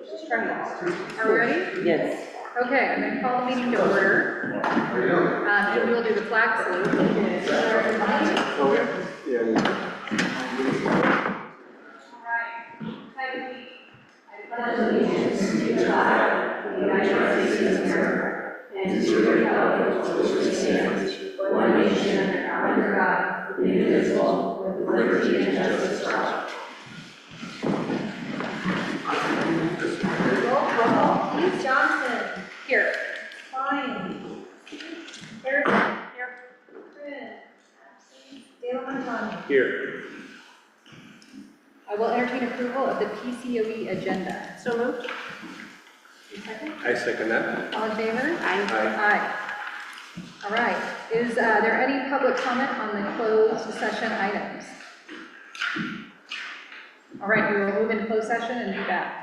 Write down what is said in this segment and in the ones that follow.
Just trying to. Are we ready? Yes. Okay, I'm going to call the meeting to order. And we will do the flag salute. Pledge allegiance to the flag of the United States of America and to the republic for which it stands, one nation under God, indivisible, with liberty and justice for all. Roll call. Please. Johnson. Here. Fine. Harrison. Here. Quinn. Absent. De La Montani. Here. I will entertain approval of the PCOE agenda. So moved. Second? I second that. All in favor? Aye. Aye. All right. Is there any public comment on the closed session items? All right, we will move into closed session and be back.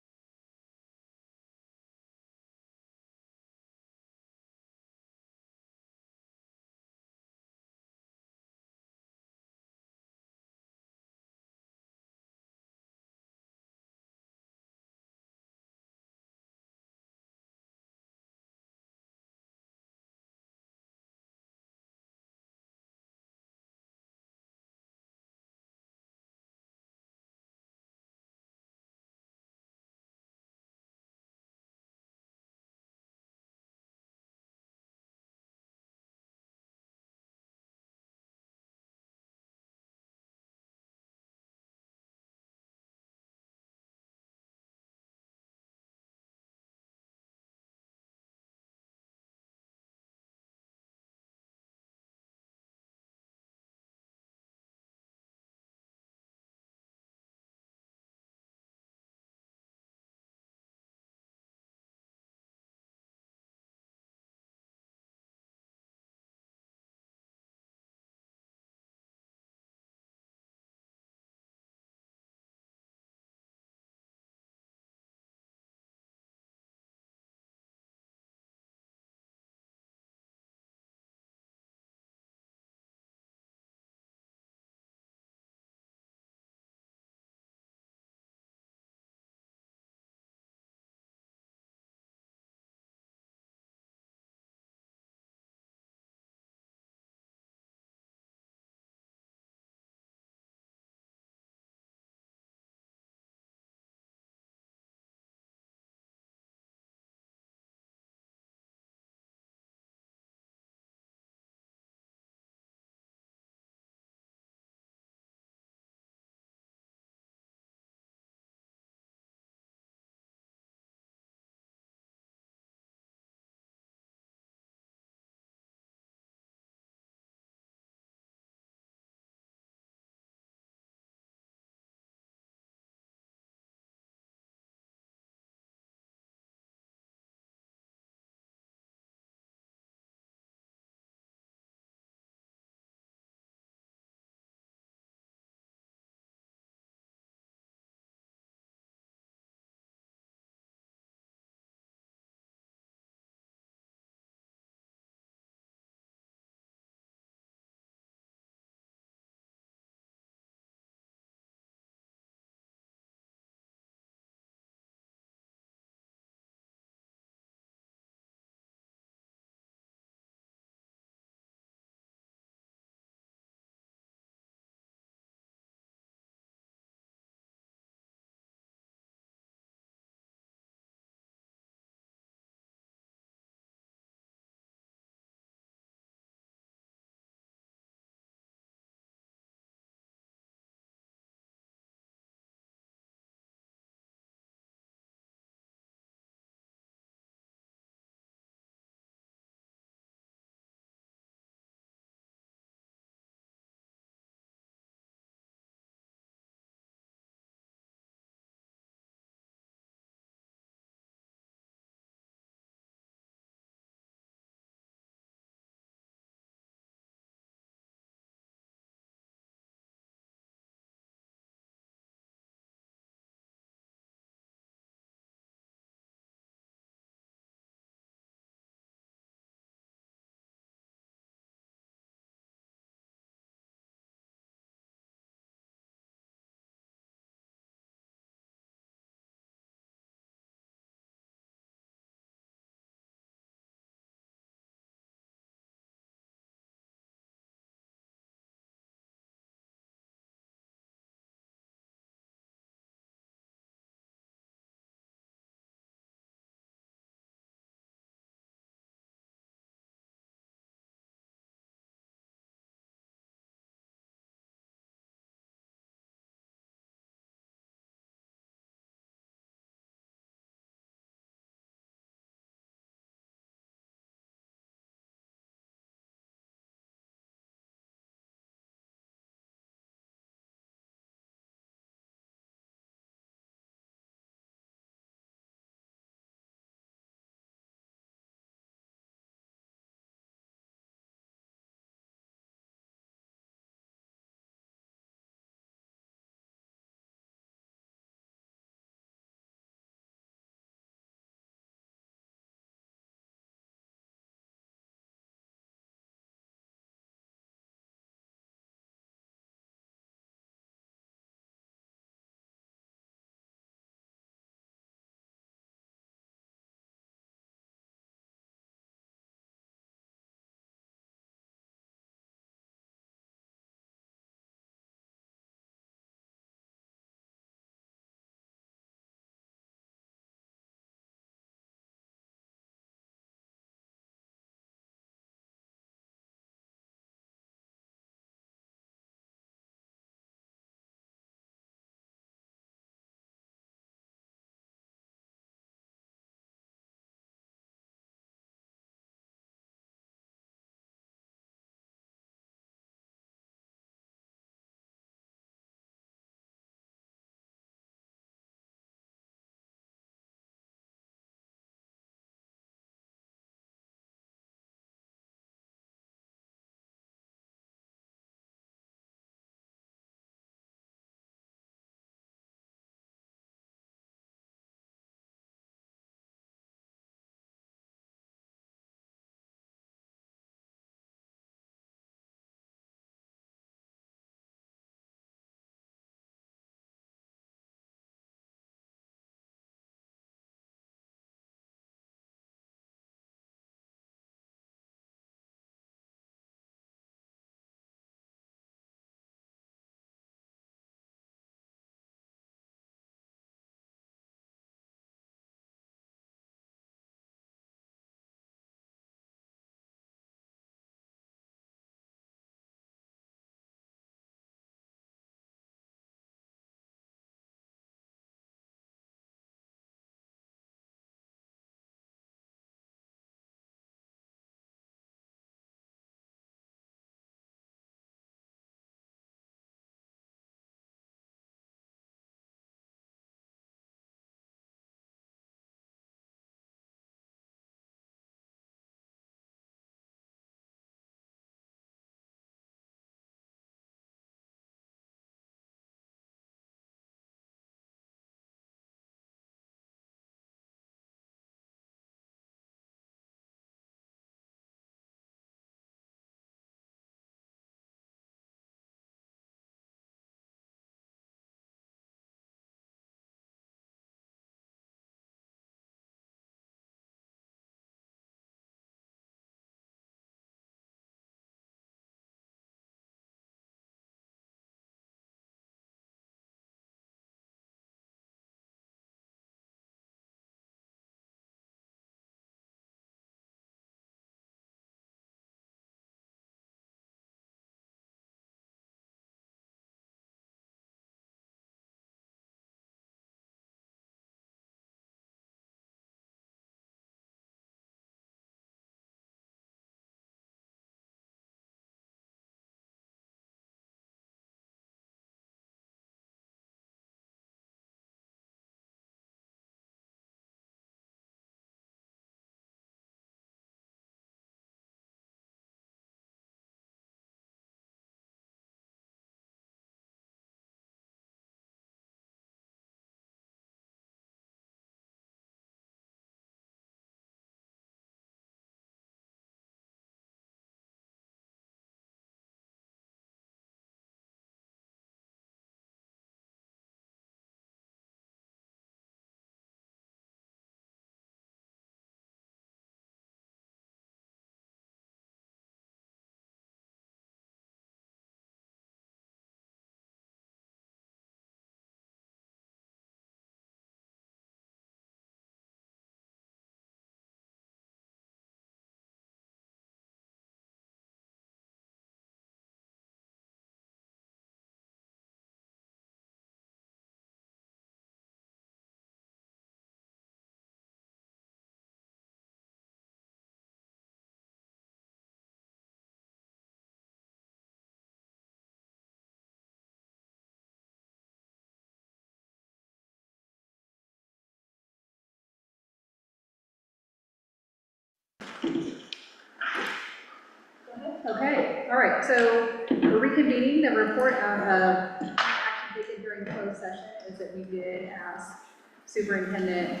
Okay, all right, so we're reconvening. The report of action taken during closed session is that we did ask Superintendent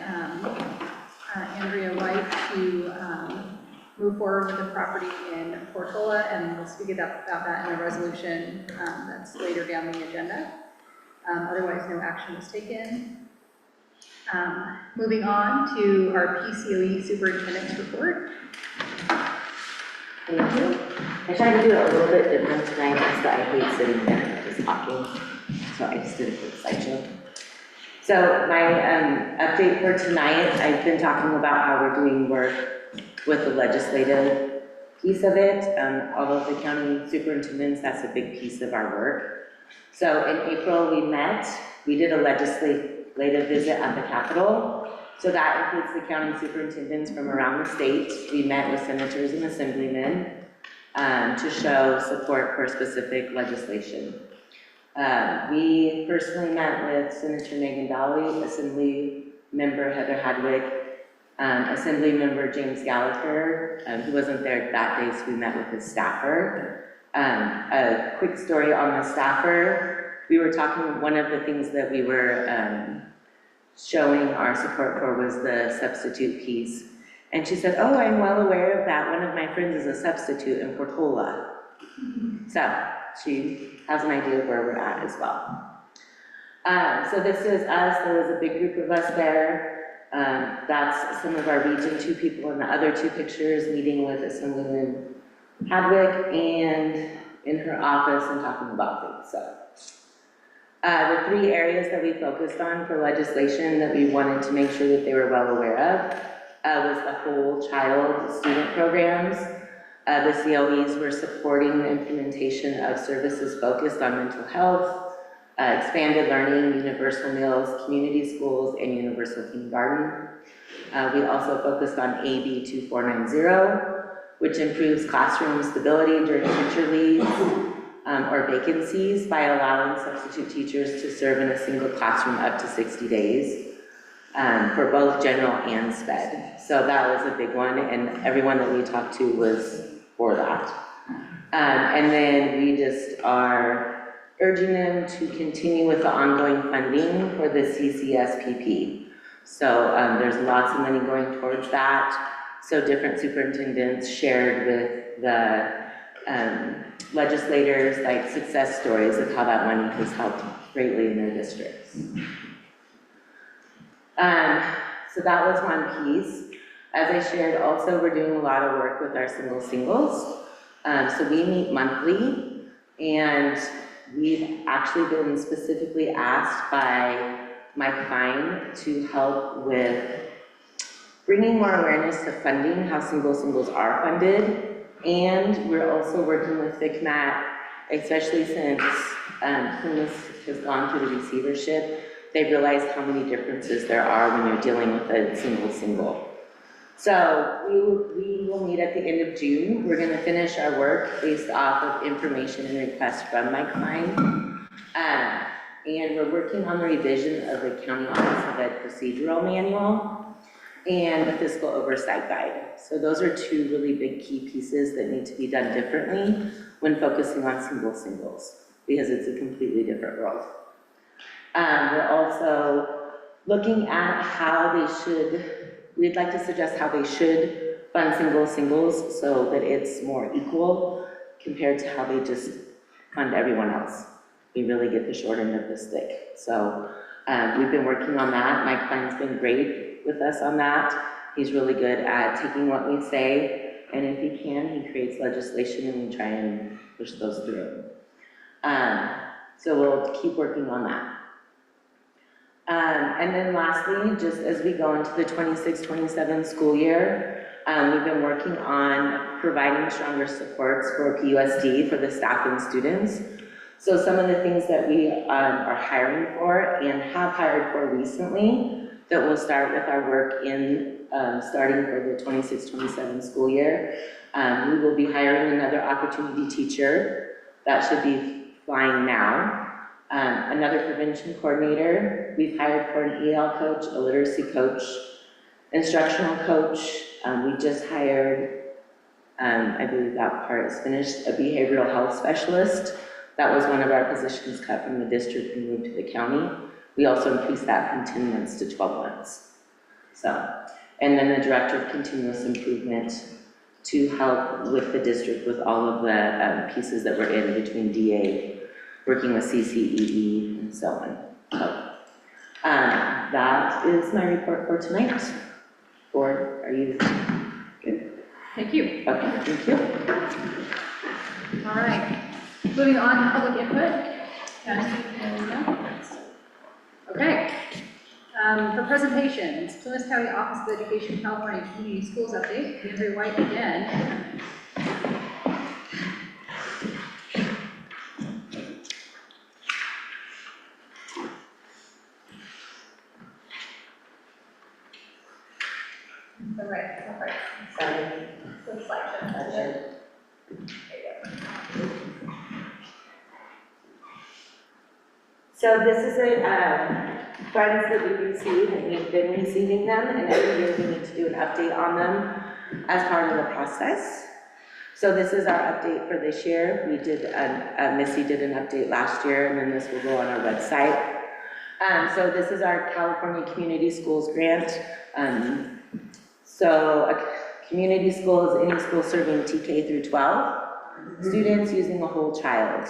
Andrea White to move forward with the property in Portola, and we'll speak about that in a resolution that's later down the agenda. Otherwise, no action was taken. Moving on to our PCOE Superintendent's report. Thank you. I tried to do it a little bit different tonight because I hate sitting there and just talking. So I just did a quick slideshow. So my update for tonight, I've been talking about how we're doing work with the legislative piece of it. Although the county superintendents, that's a big piece of our work. So in April we did a legislative visit at the Capitol. So that includes the county superintendents from around the state. We met with senators and assemblymen to show support for specific legislation. We personally met with Senator Megan Daly, Assembly Member Heather Hadwick, Assembly Member James Gallagher, who wasn't there that day, so we met with his staffer. A quick story on the staffer. We were talking, one of the things that we were showing our support for was the substitute piece. And she said, oh, I'm well aware of that. One of my friends is a substitute in Portola. So she has an idea of where we're at as well. So this is us. There was a big group of us there. That's some of our Region 2 people in the other two pictures, meeting with Assemblyman Hadwick and in her office and talking about things. So the three areas that we focused on for legislation that we wanted to make sure that they were well aware of was the whole child student programs. The COEs were supporting the implementation of services focused on mental health, expanded learning, universal meals, community schools, and universal kindergarten. We also focused on AB 2490, which improves classroom stability during teacher leaves or vacancies by allowing substitute teachers to serve in a single classroom up to 60 days for both general and SPED. So that was a big one, and everyone that we talked to was for that. And then we just are urging them to continue with the ongoing funding for the CCSPP. So there's lots of money going towards that. So different superintendents shared with the legislators like success stories of how that money has helped greatly in their districts. So that was one piece. As I shared also, we're doing a lot of work with our singles. So we meet monthly, and we've actually been specifically asked by Mike Fine to help with bringing more awareness to funding, how singles are funded. And we're also working with FCMAT, especially since Clueless has gone through the receivership. They realized how many differences there are when you're dealing with a single. So we will meet at the end of June. We're gonna finish our work based off of information and requests from Mike Fine. And we're working on the revision of the County Office of Ed procedural manual and the fiscal oversight guide. So those are two really big key pieces that need to be done differently when focusing on singles, because it's a completely different world. We're also looking at how we'd like to suggest how they should fund singles so that it's more equal compared to how they just fund everyone else. We really get the short end of the stick. So we've been working on that. Mike Fine's been great with us on that. He's really good at taking what we say, and if he can, he creates legislation and we try and push those through. So we'll keep working on that. And then lastly, just as we go into the 26-27 school year, we've been working on providing stronger supports for PUSD for the staff and students. So some of the things that we are hiring for and have hired for recently that will start with our work in starting for the 26-27 school year. We will be hiring another opportunity teacher. That should be flying now. Another prevention coordinator. We've hired for an EL coach, a literacy coach, Instructional coach, we just hired, I believe that part is finished, a behavioral health specialist. That was one of our positions cut from the district and moved to the county. We also increased that from 10 months to 12 months. So, and then the director of continuous improvement to help with the district with all of the pieces that were in between DA, working with CCEE and so on. So, that is my report for tonight. Or are you good? Thank you. Okay, thank you. All right, moving on to public input. Okay. For presentations, Plymouth County Office of Education, California Community Schools update, Andrea White again. All right. Sorry. Good selection. So this is a funds that we receive, and we've been receiving them, and every year we need to do an update on them as part of the process. So this is our update for this year. We did, Missy did an update last year, and then this will go on our website. So this is our California Community Schools grant. So a community school is any school serving TK through 12 students using a whole child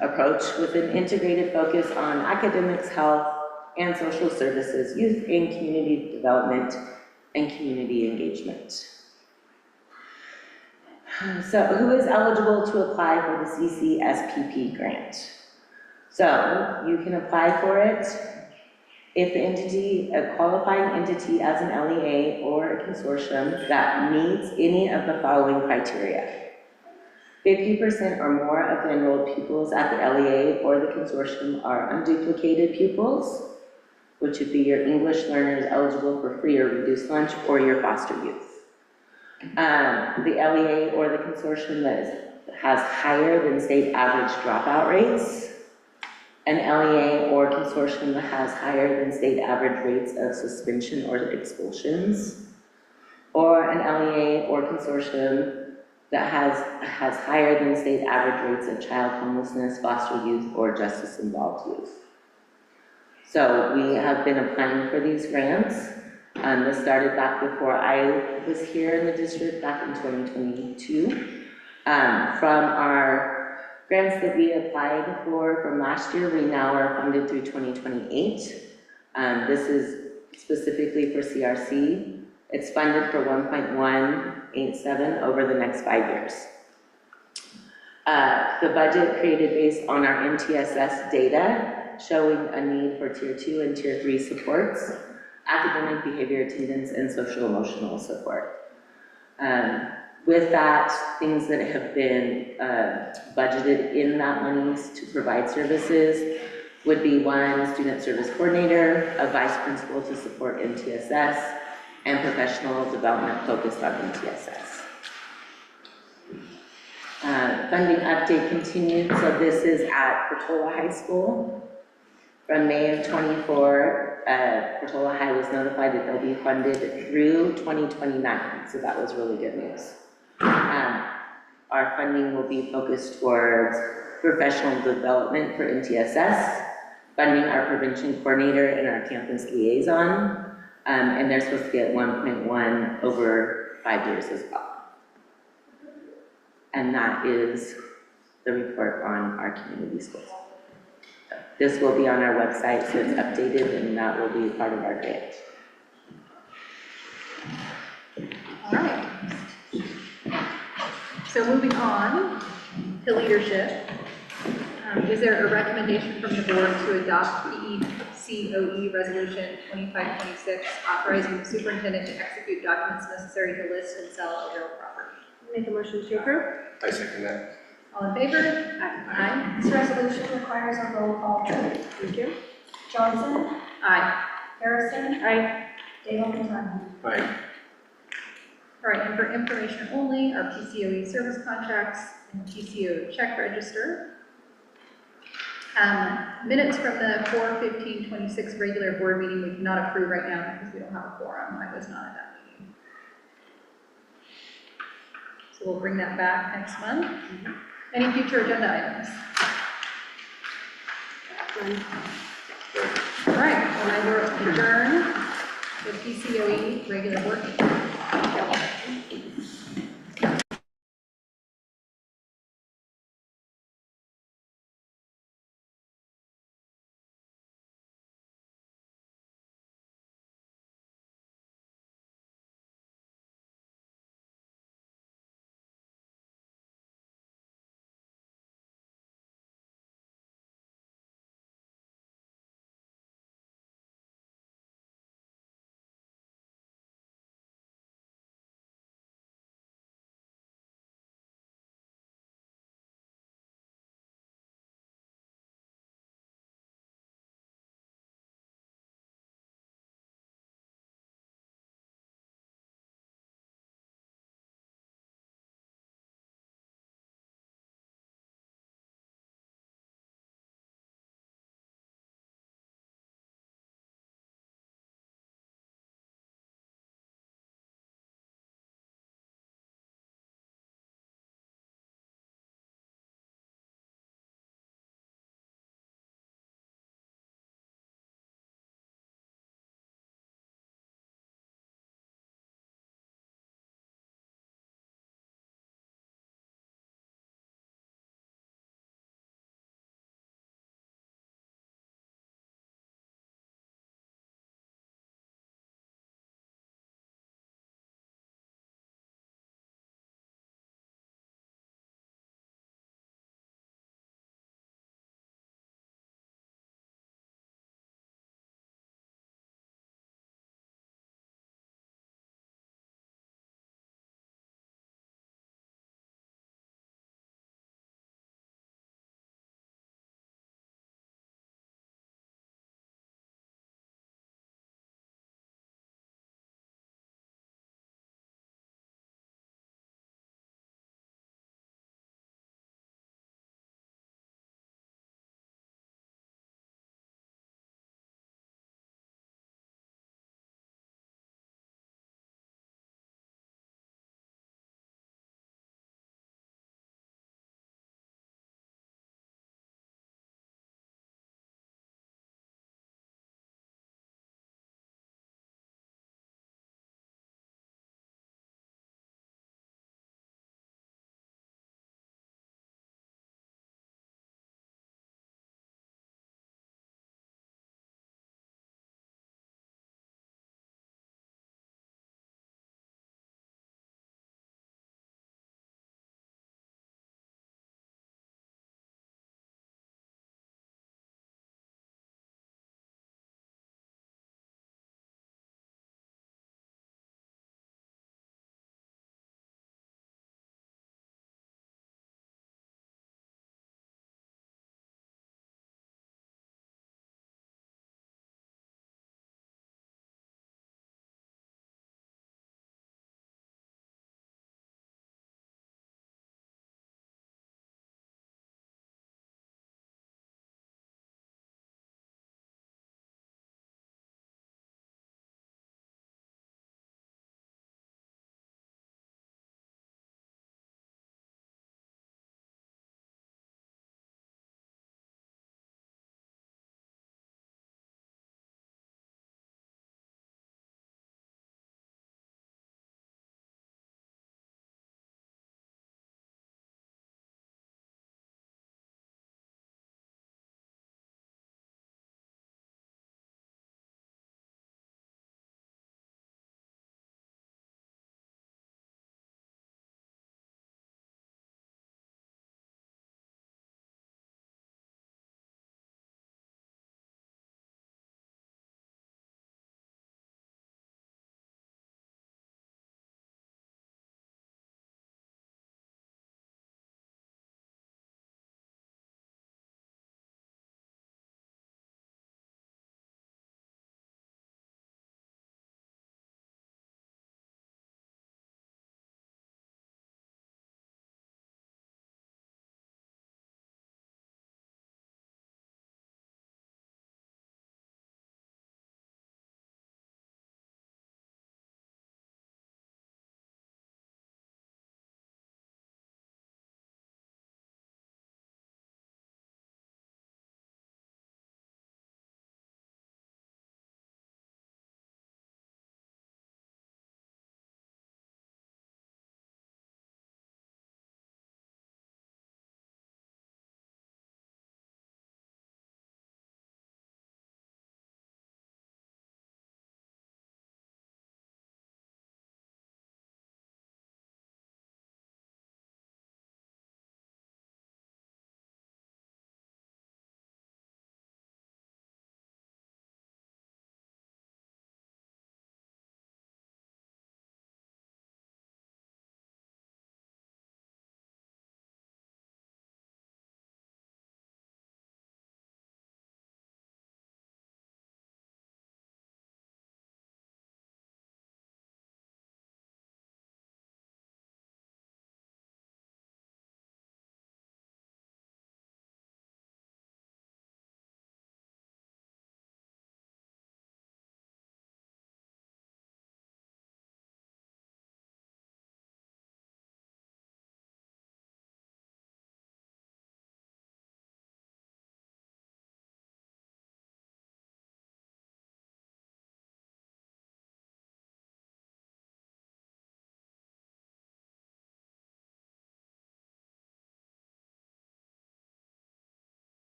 approach with an integrated focus on academics, health, and social services, youth and community development, and community engagement. So who is eligible to apply for the CCSPP grant? So you can apply for it if the entity, a qualifying entity as an LEA or a consortium that meets any of the following criteria. 50% or more of the enrolled pupils at the LEA or the consortium are unduplicated pupils, which would be your English learners eligible for free or reduced lunch, or your foster youth. The LEA or the consortium that has higher than state average dropout rates, an LEA or consortium that has higher than state average rates of suspension or expulsions, or an LEA or consortium that has higher than state average rates of child homelessness, foster youth, or justice-involved youth. So we have been applying for these grants. This started back before I was here in the district back in 2022. From our grants that we applied for from last year, we now are funded through 2028. This is specifically for CRC. It's funded for 1.187 over the next 5 years. The budget created based on our MTSS data showing a need for Tier 2 and Tier 3 supports, academic, behavior, attendance, and social emotional support. With that, things that have been budgeted in that money to provide services would be 1 student service coordinator, a vice principal to support MTSS, and professional development focused on MTSS. Funding update continued, so this is at Portola High School. From May of 24, Portola High was notified that they'll be funded through 2029, so that was really good news. Our funding will be focused towards professional development for MTSS, funding our prevention coordinator and our campus liaison, and they're supposed to get 1.1 over 5 years as well. And that is the report on our community schools. This will be on our website, so it's updated, and that will be part of our grant. All right. So moving on to leadership, is there a recommendation from the board to adopt PCOE Resolution 2526, authorizing the superintendent to execute documents necessary to list and sell real property? Make a motion to approve. I second that. All in favor? Aye. This resolution requires a roll call vote. Thank you. Johnson, Aye. Harrison, Aye. Dale Kentucky. Aye. All right, and for information only, our PCOE service contracts and PCO check register. Minutes from the 4/15/26 regular board meeting, we cannot approve right now because we don't have a quorum. I was not at that meeting. So we'll bring that back next month. Any future agenda items? All right, well, I will adjourn the PCOE regular board meeting.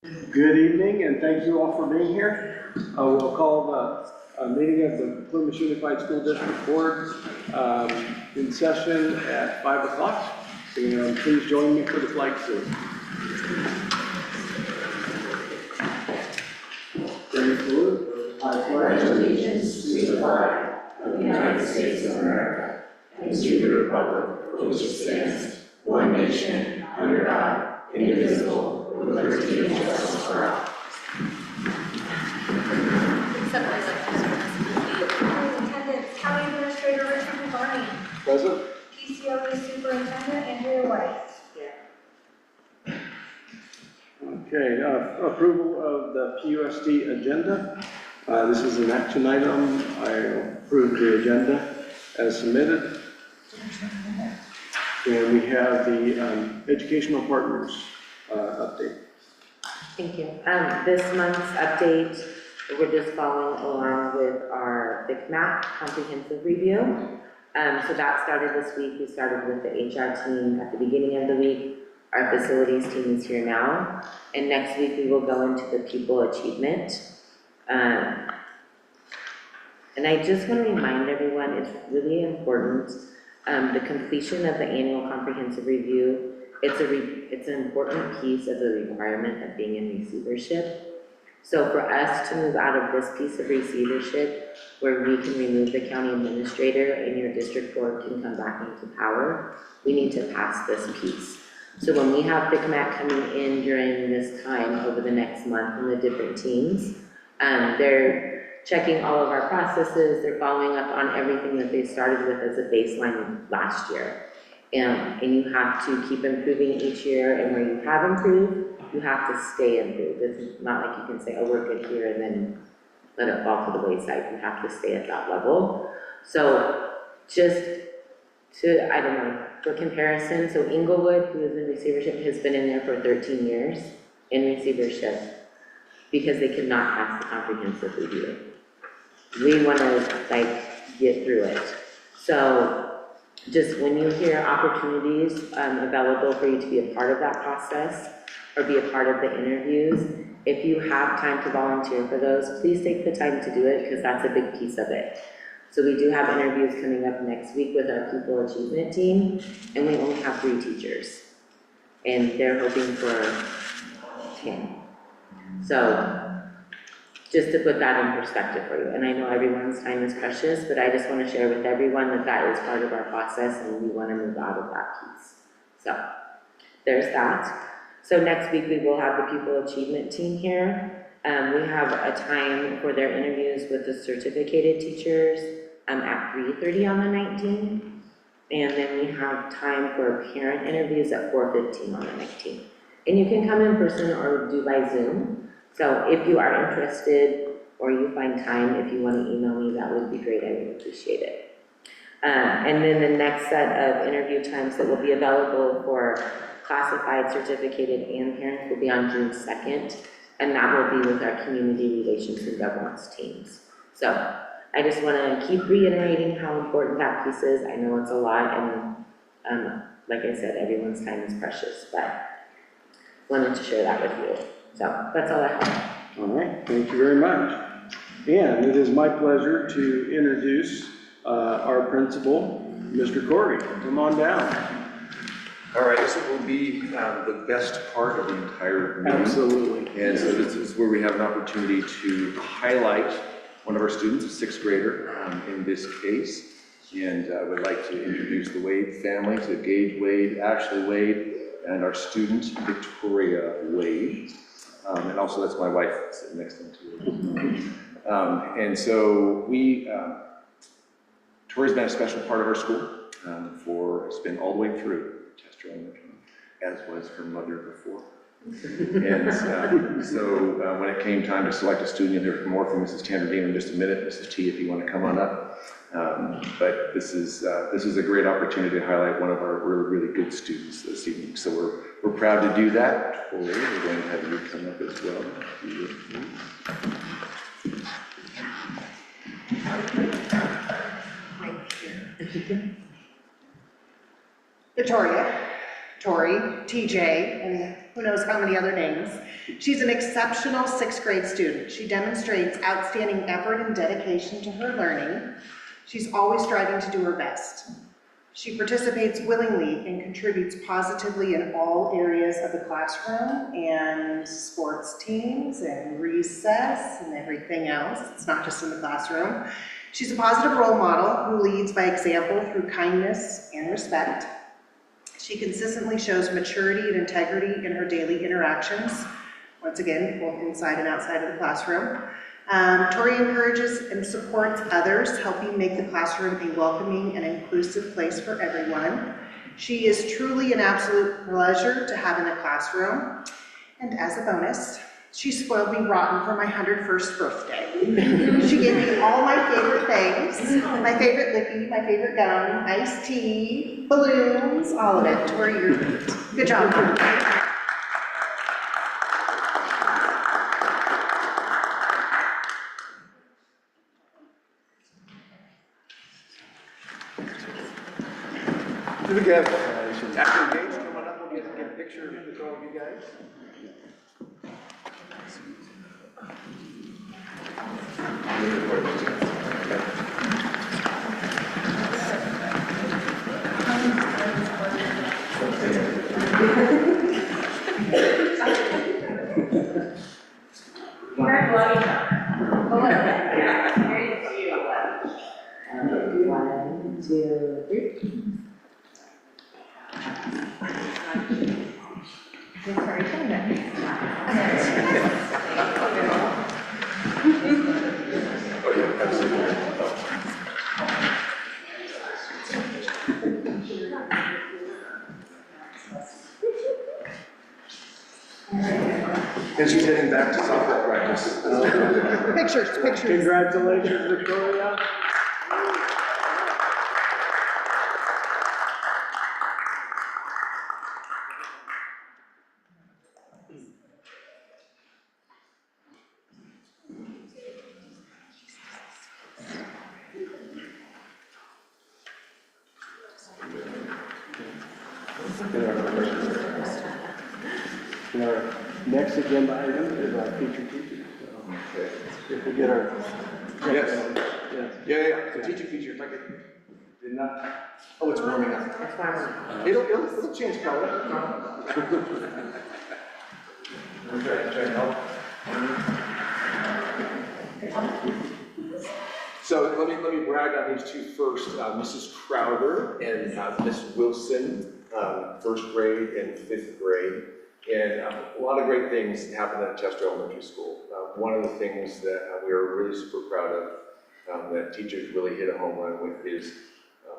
Good evening, and thank you all for being here. We'll call the meeting of the Plymouth Unified School District Board in session at 5 o'clock. And please join me for the flag salute. Stand salute. I pledge allegiance to the flag of the United States of America and to the republic for which it stands, one nation, under God, indivisible, with liberty and justice for all. Attendance, County Administrator Richard Barney, Present. PCOE Superintendent Andrea White. Okay, approval of the PUSD agenda. This is an action item. I approve the agenda as submitted. And we have the educational partners update. Thank you. This month's update, we're just following along with our BICMAP comprehensive review. So that started this week. We started with the HR team at the beginning of the week. Our facilities team is here now. And next week we will go into the pupil achievement. And I just want to remind everyone, it's really important, the completion of the annual comprehensive review. It's an important piece of the requirement of being in receivership. So for us to move out of this piece of receivership, where we can remove the county administrator and your district board can come back into power, we need to pass this piece. So when we have BICMAC coming in during this time over the next month and the different teams, they're checking all of our processes, they're following up on everything that they started with as a baseline last year. And you have to keep improving each year, and where you have improved, you have to stay improved. It's not like you can say, oh, we're good here, and then let it fall to the wayside. You have to stay at that level. So just to, I don't know, for comparison, so Inglewood, who is in receivership, has been in there for 13 years in receivership because they could not pass the comprehensive review. We want to get through it. So just when you hear opportunities available for you to be a part of that process or be a part of the interviews, if you have time to volunteer for those, please take the time to do it because that's a big piece of it. So we do have interviews coming up next week with our pupil achievement team, and we only have 3 teachers, and they're hoping for 10. So just to put that in perspective for you, and I know everyone's time is precious, but I just want to share with everyone that that is part of our process and we want to move out of that piece. So there's that. So next week we will have the pupil achievement team here. We have a time for their interviews with the certificated teachers at 3:30 on the 19th. And then we have time for parent interviews at 4:15 on the 19th. And you can come in person or do by Zoom. So if you are interested or you find time, if you want to email me, that would be great. I would appreciate it. And then the next set of interview times that will be available for classified, certificated, and parents will be on June 2nd. And that will be with our community relations and governance teams. So I just want to keep reiterating how important that piece is. I know it's a lot, and like I said, everyone's time is precious, but wanted to share that with you. So that's all I have. All right, thank you very much. And it is my pleasure to introduce our principal, Mr. Corey. Come on down. All right, this will be the best part of the entire meeting. Absolutely. And so this is where we have an opportunity to highlight one of our students, a 6th grader in this case. And I would like to introduce the Wade family, to Gage Wade, Ashley Wade, and our student, Victoria Wade. And also that's my wife sitting next to him too. And so Tori's been a special part of our school it's been all the way through. As was her mother before. And so when it came time to select a student, you'll hear more from Mrs. Tanderdine in just a minute. Mrs. T, if you want to come on up. But this is a great opportunity to highlight one of our really, really good students this evening. So we're proud to do that. We're going to have you come up as well. Victoria, Tori, TJ, and who knows how many other names. She's an exceptional 6th grade student. She demonstrates outstanding effort and dedication to her learning. She's always striving to do her best. She participates willingly and contributes positively in all areas of the classroom and sports teams and recess and everything else. It's not just in the classroom. She's a positive role model who leads by example through kindness and respect. She consistently shows maturity and integrity in her daily interactions, once again, both inside and outside of the classroom. Tori encourages and supports others, helping make the classroom a welcoming and inclusive place for everyone. She is truly an absolute pleasure to have in the classroom. And as a bonus, she spoiled me rotten for my 101st birthday. She gave me all my favorite things, my favorite lippy, my favorite gum, iced tea, balloons, all of it. Tori, you're great. Good job, Mom. Do we have, after engaged, come on up, we'll get a picture with all of you guys. One, two, three. Oh, yeah, absolutely. And she's heading back to softball practice. Pictures. Congratulations, Victoria. Our next agenda item is our feature teacher. So if we get our. Yes. Yes. Yeah. So teaching feature, if I could, did not, oh, it's warming up. It's fine. It'll change color. I'm trying to help. So let me brag on these two first. Mrs. Crowder and Miss Wilson, 1st grade and 5th grade. And a lot of great things happened at Chester Elementary School. One of the things that we are really super proud of, that teachers really hit a home run with, is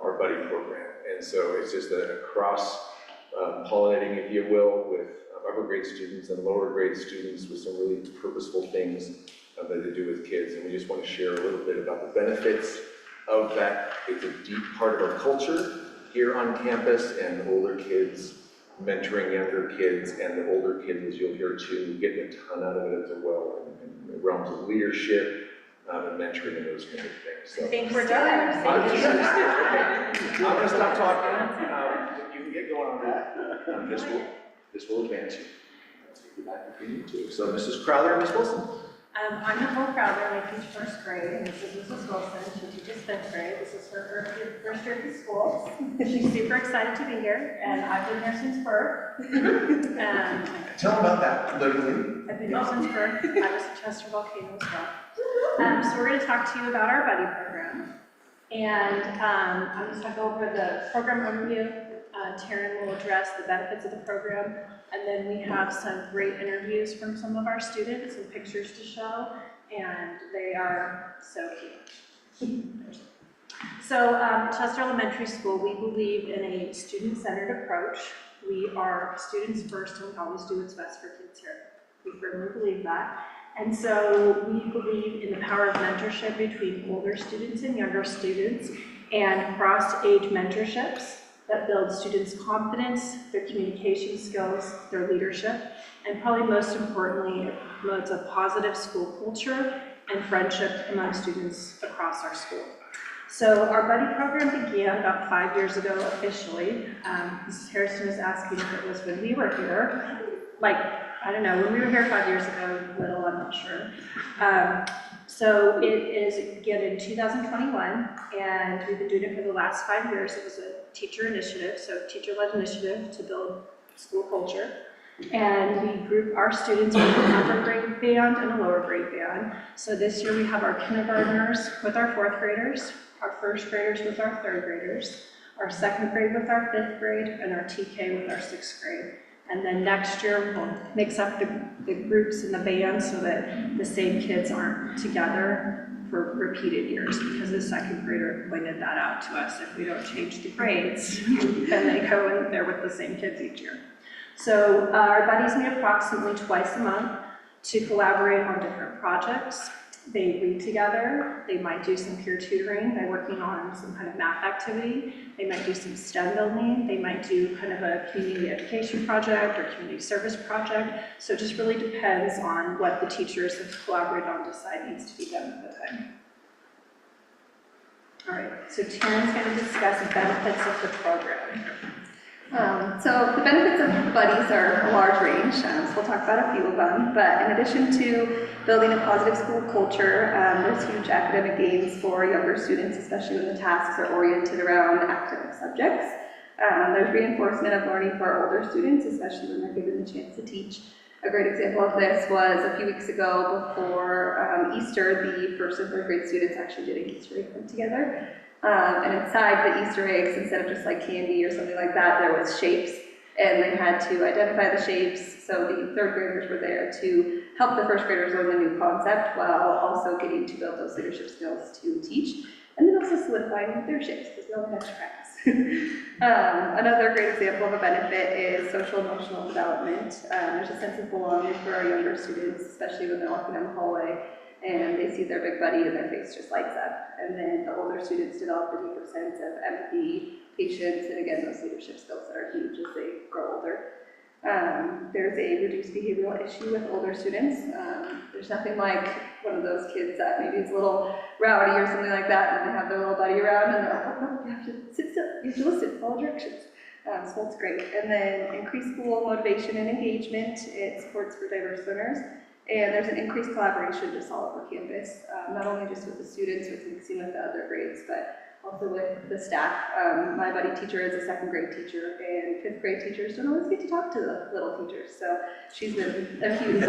our buddy program. And so it's just a cross-pollinating, if you will, with upper grade students and lower grade students with some really purposeful things that they do with kids. And we just want to share a little bit about the benefits of that. It's a deep part of our culture here on campus, and older kids mentoring younger kids, and the older kids, as you'll hear too, getting a ton out of it as well, in the realms of leadership and mentoring and those kind of things. So I think we're done. I'm gonna stop talking. You can get going on that. This will advance you. Take you back if you need to. So Mrs. Crowther and Miss Wilson. I'm Nicole Crowther, I teach 1st grade, and this is Mrs. Wilson, she teaches 5th grade. This is her first year at school. She's super excited to be here, and I've been here since birth. Tell them about that, literally. I've been here since birth. I was at Chester Volcano as well. So we're going to talk to you about our buddy program. And I'm just going to go over the program overview. Taryn will address the benefits of the program, and then we have some great interviews from some of our students and pictures to show, and they are so cute. So Chester Elementary School, we believe in a student-centered approach. We are students first, and we always do what's best for kids here. We firmly believe that. And so we believe in the power of mentorship between older students and younger students, and cross-age mentorships that build students' confidence, their communication skills, their leadership, and probably most importantly, it promotes a positive school culture and friendship among students across our school. So our buddy program began about 5 years ago officially. Mrs. Harrison is asking if it was when we were here. like, I don't know, when we were here 5 years ago, little, I'm not sure. So it is again in 2021, and we've been doing it for the last 5 years. It was a teacher initiative, so teacher-led initiative to build school culture. And we group our students with an upper grade band and a lower grade band. So this year we have our kindergartners with our 4th graders, our 1st graders with our 3rd graders, our 2nd grade with our 5th grade, and our TK with our 6th grade. And then next year, we'll mix up the groups in the band so that the same kids aren't together for repeated years, because the 2nd grader pointed that out to us. If we don't change the grades, then they go in there with the same kids each year. So our buddies meet approximately twice a month to collaborate on different projects. They read together, they might do some peer tutoring by working on some kind of math activity, they might do some STEM building, they might do kind of a community education project or community service project. So it just really depends on what the teachers have collaborated on, decide needs to be done at the time. All right, so Taryn's going to discuss the benefits of the program. So the benefits of buddies are a large range, so we'll talk about a few of them. But in addition to building a positive school culture, there's huge academic gains for younger students, especially when the tasks are oriented around academic subjects. There's reinforcement of learning for our older students, especially when they're given the chance to teach. A great example of this was a few weeks ago before Easter, the 1st and 3rd grade students actually did an Easter egg hunt together. And inside the Easter eggs, instead of just like candy or something like that, there was shapes, and they had to identify the shapes. So the 3rd graders were there to help the 1st graders learn the new concept while also getting to build those leadership skills to teach, and then also solidifying their shapes because we all have to practice. Another great example of a benefit is social emotional development. There's a sense of belonging for our younger students, especially when they're walking down the hallway and they see their big buddy and their face just lights up. And then the older students develop a deeper sense of empathy, patience, and again, those leadership skills that are huge as they grow older. There's a reduced behavioral issue with older students. There's nothing like one of those kids that maybe is a little rowdy or something like that, and they have their little buddy around, and they're like, oh, no, you have to sit still, you have to listen, follow directions. So that's great. And then increased school motivation and engagement. It supports for diverse learners. And there's an increased collaboration to solve for campus, not only just with the students, with mixing with the other grades, but also with the staff. My buddy teacher is a 2nd grade teacher, and 5th grade teachers don't always get to talk to the little teachers. So she's been a huge,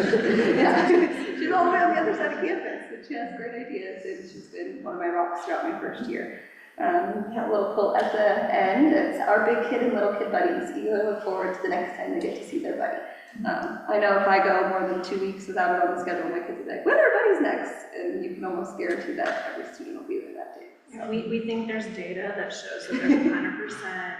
yeah, she's all the way on the other side of campus, and she has great ideas, and she's been one of my rocks throughout my 1st year. Have a little quote at the end. It's our big kid and little kid buddies. You look forward to the next time they get to see their buddy. I know if I go more than 2 weeks without it on the schedule, my kids will be like, when are buddies next? And you can almost guarantee that every student will be there that day. Yeah, we think there's data that shows that there's 100%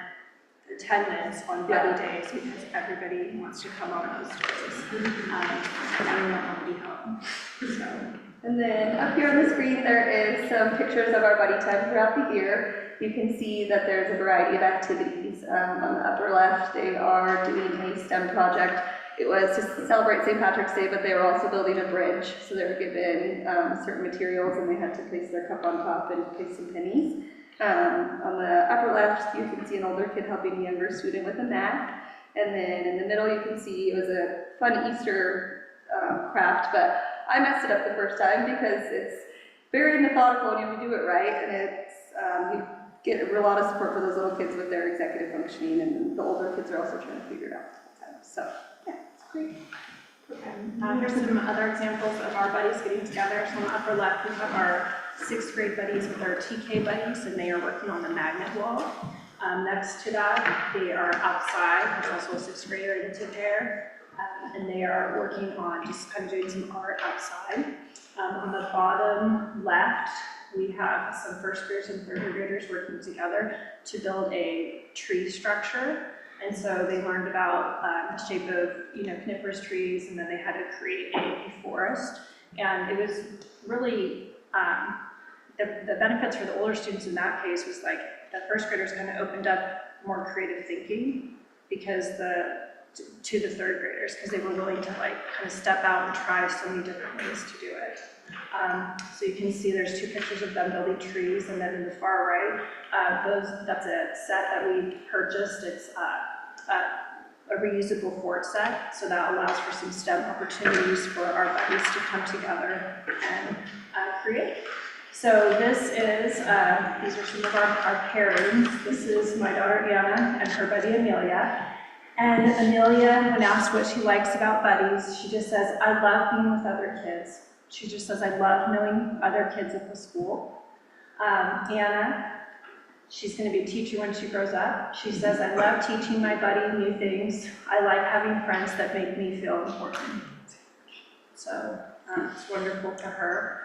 attendance on buddy days because everybody wants to come on those days. And we want nobody home. So. And then up here on the screen, there is some pictures of our buddy time throughout the year. You can see that there's a variety of activities. On the upper left, they are doing a STEM project. It was to celebrate St. Patrick's Day, but they were also building a bridge. So they were given certain materials, and they had to place their cup on top and place some pennies. On the upper left, you can see an older kid helping a younger student with a map. And then in the middle, you can see it was a fun Easter craft, but I messed it up the first time because it's very methodical and you have to do it right. And it's, you get a lot of support for those little kids with their executive functioning, and the older kids are also trying to figure it out all the time. So, yeah, it's great. Okay. Here's some other examples of our buddies getting together. So on the upper left, we have our 6th grade buddies with our TK buddies, and they are working on the magnet wall. Next to that, they are outside. There's also a 6th grader in the there, and they are working on just kind of doing some art outside. On the bottom left, we have some 1st graders and 3rd graders working together to build a tree structure. And so they learned about the shape of, coniferous trees, and then they had to create a forest. And it was really, the benefits for the older students in that case was like the 1st graders kind of opened up more creative thinking because to the 3rd graders, because they were willing to like kind of step out and try so many different ways to do it. So you can see there's 2 pictures of them building trees, and then in the far right, that's a set that we purchased. It's a reusable fort set, so that allows for some STEM opportunities for our buddies to come together and create. So this is, these are some of our pairings. This is my daughter Anna and her buddy Amelia. And Amelia, when asked what she likes about buddies, she just says, I love being with other kids. She just says, I love knowing other kids at the school. Anna, she's going to be a teacher when she grows up. She says, I love teaching my buddy new things. I like having friends that make me feel important. So it's wonderful for her.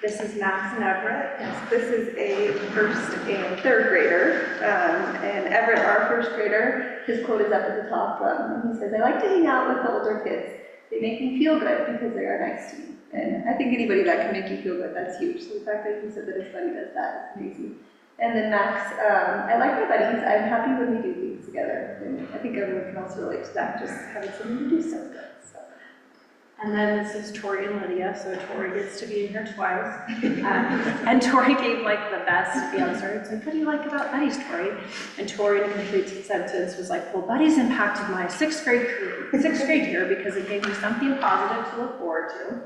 This is Max and Everett. Yes, this is a first and third grader, and Everett, our first grader, his quote is up at the top. He says, I like to hang out with the older kids. They make me feel good because they are nice to me. And I think anybody that can make you feel good, that's huge. So the fact that he said that his buddy does that is amazing. And then Max, I like my buddies. I'm happy when we do things together. And I think everyone can also relate to that, just having something to do so good. So. And then this is Tori and Lydia, so Tori gets to be in here twice. And Tori gave like the best answer. It's like, what do you like about buddies, Tori? And Tori, in a complete sentence, was like, well, buddies impacted my sixth grade year because it gave me something positive to look forward to.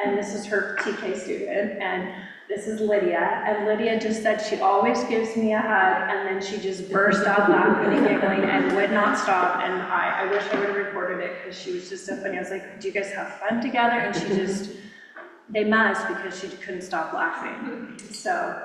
And this is her TK student, and this is Lydia. And Lydia just said she always gives me a hug, and then she just burst out laughing and giggling and would not stop. And I wish I would have recorded it because she was just so funny. I was like, do you guys have fun together? And she just, they must, because she couldn't stop laughing. So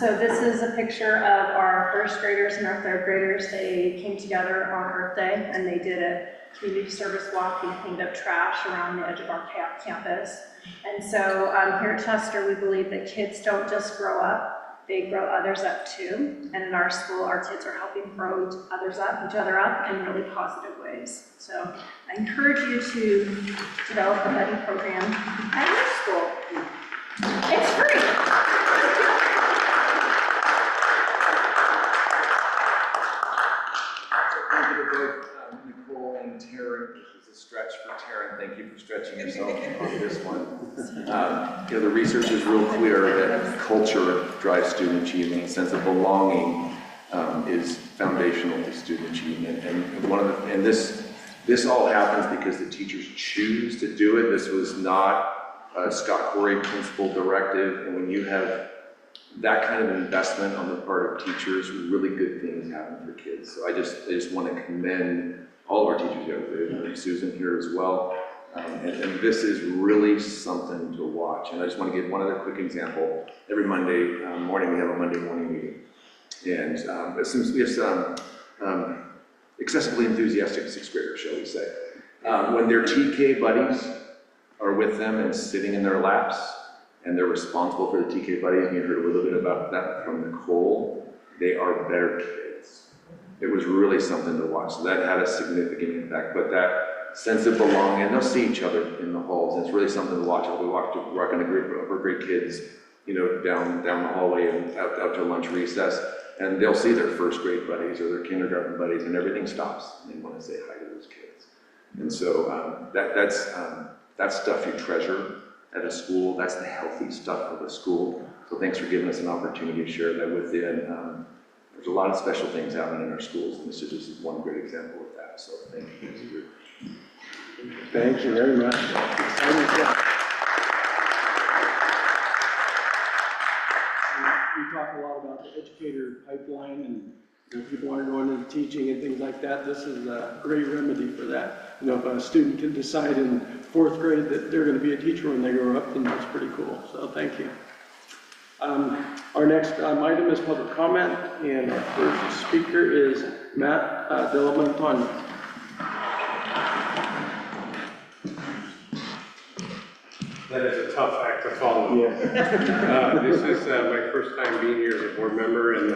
this is a picture of our first graders and our third graders. They came together on Earth Day, and they did a community service walk and cleaned up trash around the edge of our campus. And so here at Chester, we believe that kids don't just grow up, they grow others up too. And in our school, our kids are helping grow each other up in really positive ways. So I encourage you to develop a buddy program at your school. It's free. Nicole and Taryn, this is a stretch for Taryn. Thank you for stretching yourself on this one. The research is real clear that culture drives student achievement. A sense of belonging is foundational to student achievement. And this all happens because the teachers choose to do it. This was not a Scott Corey principal directive. And when you have that kind of investment on the part of teachers, really good things happen for kids. So I just want to commend all of our teachers here, Susan here as well. And this is really something to watch. And I just want to give one other quick example. Every Monday morning, we have a Monday morning meeting. And we have some excessively enthusiastic sixth graders, shall we say. When their TK buddies are with them and sitting in their laps, and they're responsible for the TK buddies, and you heard a little bit about that from Nicole, they are better kids. It was really something to watch. So that had a significant impact, but that sense of belonging, and they'll see each other in the halls, and it's really something to watch. We walk in a group of upper grade kids, down the hallway and out to lunch recess, and they'll see their first grade buddies or their kindergarten buddies, and everything stops, and they want to say hi to those kids. And so that's stuff you treasure at a school. That's the healthy stuff of a school. So thanks for giving us an opportunity to share that with you. And there's a lot of special things happening in our schools, and this is one great example of that. So thank you. Thank you very much. We talk a lot about the educator pipeline and people are going into teaching and things like that. This is a great remedy for that. If a student can decide in fourth grade that they're going to be a teacher when they grow up, then that's pretty cool. So thank you. Our next item is public comment, and our first speaker is Matt Delamontagne. That is a tough act to follow. Yeah. This is my first time being here as a board member, and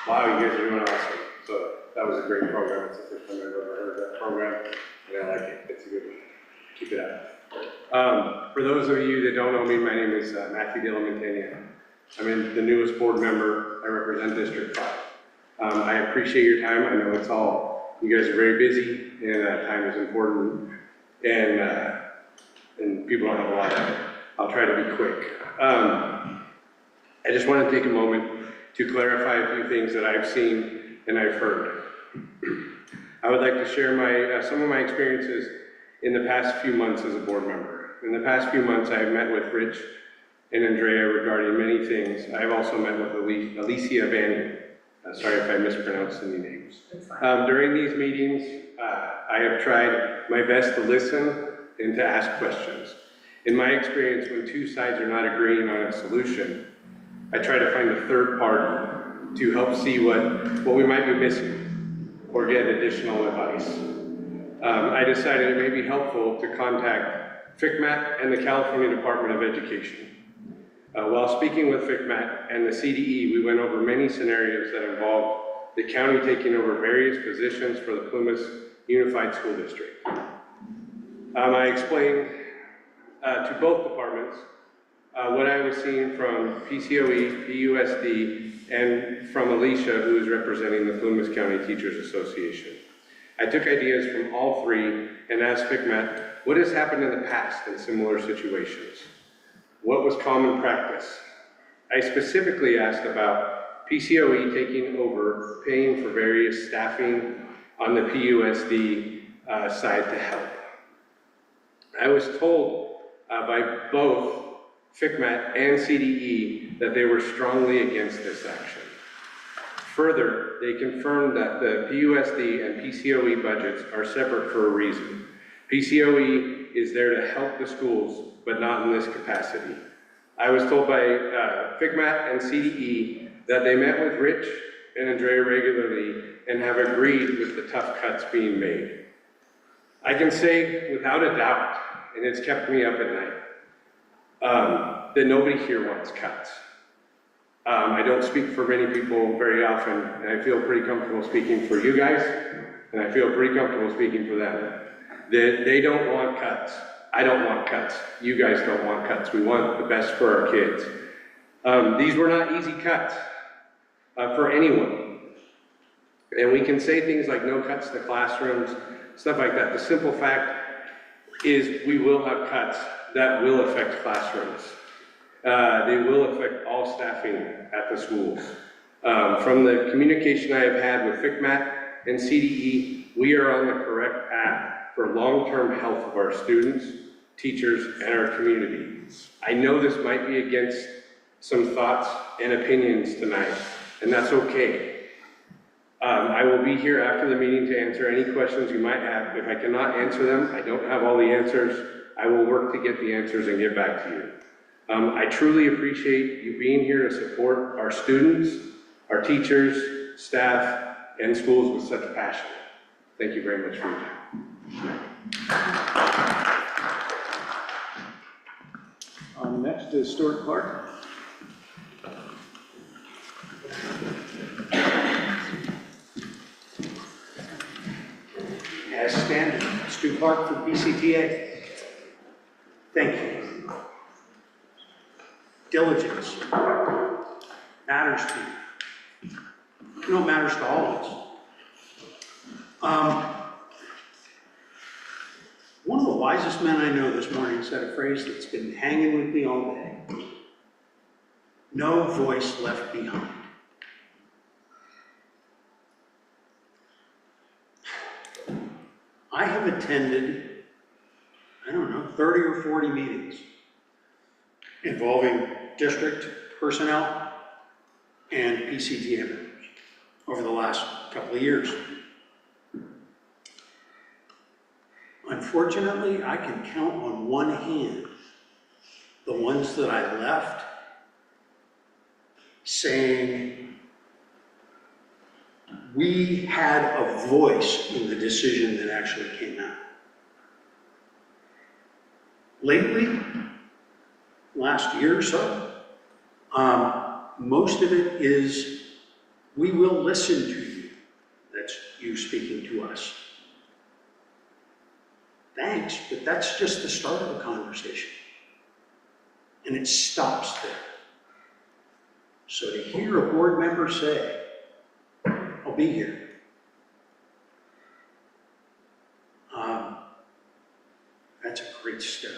wow, you guys are doing awesome. So that was a great program. It's the first time I've ever heard that program, and I like it. It's a good one. Keep it up. For those of you that don't know me, my name is Matthew Delamontagne. I'm the newest board member. I represent District 5. I appreciate your time. I know you guys are very busy, and time is important, and people don't have a lot of it. I'll try to be quick. I just want to take a moment to clarify a few things that I've seen and I've heard. I would like to share some of my experiences in the past few months as a board member. In the past few months, I have met with Rich and Andrea regarding many things. I have also met with Alicia Vanny. Sorry if I mispronounced any names. During these meetings, I have tried my best to listen and to ask questions. In my experience, when two sides are not agreeing on a solution, I try to find a third party to help see what we might be missing or get additional advice. I decided it may be helpful to contact FCMAT and the California Department of Education. While speaking with FCMAT and the CDE, we went over many scenarios that involved the county taking over various positions for the Plumas Unified School District. I explained to both departments what I was seeing from PCOE, PUSD, and from Alicia, who is representing the Plumas County Teachers Association. I took ideas from all three and asked FCMAT, what has happened in the past in similar situations? What was common practice? I specifically asked about PCOE taking over, paying for various staffing on the PUSD side to help. I was told by both FCMAT and CDE that they were strongly against this action. Further, they confirmed that the PUSD and PCOE budgets are separate for a reason. PCOE is there to help the schools, but not in this capacity. I was told by FCMAT and CDE that they met with Rich and Andrea regularly and have agreed with the tough cuts being made. I can say without a doubt, and it's kept me up at night, that nobody here wants cuts. I don't speak for many people very often, and I feel pretty comfortable speaking for you guys, and I feel pretty comfortable speaking for them. That they don't want cuts. I don't want cuts. You guys don't want cuts. We want the best for our kids. These were not easy cuts for anyone. And we can say things like no cuts to classrooms, stuff like that. The simple fact is we will have cuts that will affect classrooms. They will affect all staffing at the schools. From the communication I have had with FCMAT and CDE, we are on the correct path for long-term health of our students, teachers, and our community. I know this might be against some thoughts and opinions tonight, and that's okay. I will be here after the meeting to answer any questions you might have. If I cannot answer them, I don't have all the answers, I will work to get the answers and get back to you. I truly appreciate you being here to support our students, our teachers, staff, and schools with such passion. Thank you very much for your time. Next is Stuart Clark. As standard, Stu Clark for BCTA. Thank you. Diligence matters to you. You know, it matters to all of us. One of the wisest men I know this morning said a phrase that's been hanging with me all day. No voice left behind. I have attended, I don't know, 30 or 40 meetings involving district personnel and PCTA members over the last couple of years. Unfortunately, I can count on one hand the ones that I left saying we had a voice in the decision that actually came out. Lately, last year or so, most of it is we will listen to you. That's you speaking to us. Thanks, but that's just the start of a conversation. And it stops there. So to hear a board member say, I'll be here. That's a great step.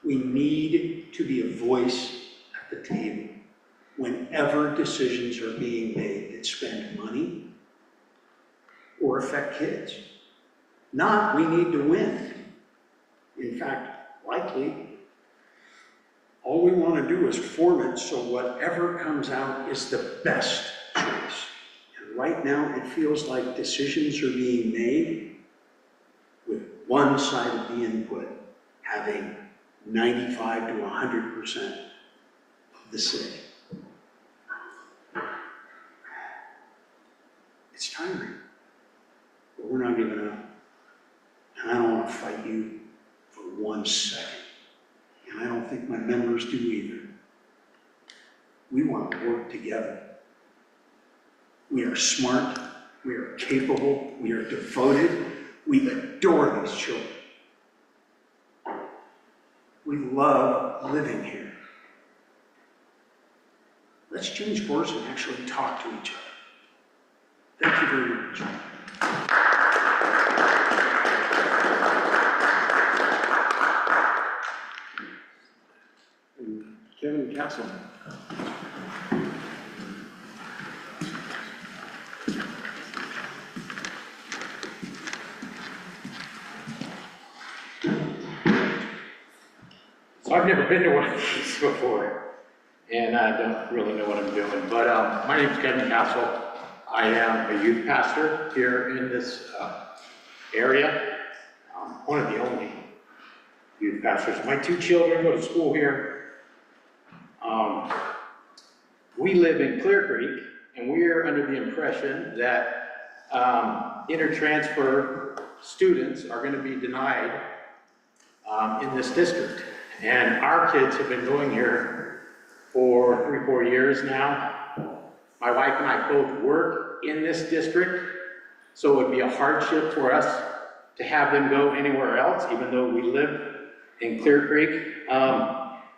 We need to be a voice at the table whenever decisions are being made that spend money or affect kids. Not, we need to win. In fact, likely, all we want to do is form it so whatever comes out is the best choice. And right now, it feels like decisions are being made with one side of the input having 95 to 100% of the say. It's tiring, but we're not giving up. And I don't want to fight you for 1 second. And I don't think my members do either. We want to work together. We are smart, we are capable, we are devoted, we adore these children. We love living here. Let's change course and actually talk to each other. Thank you very much. Kevin Castle. So I've never been to one of these before, and I don't really know what I'm doing, but my name is Kevin Castle. I am a youth pastor here in this area. I'm one of the only youth pastors. My 2 children go to school here. We live in Clear Creek, and we're under the impression that intertransfer students are going to be denied in this district. And our kids have been going here for 3-4 years now. My wife and I both work in this district, so it would be a hardship for us to have them go anywhere else, even though we live in Clear Creek.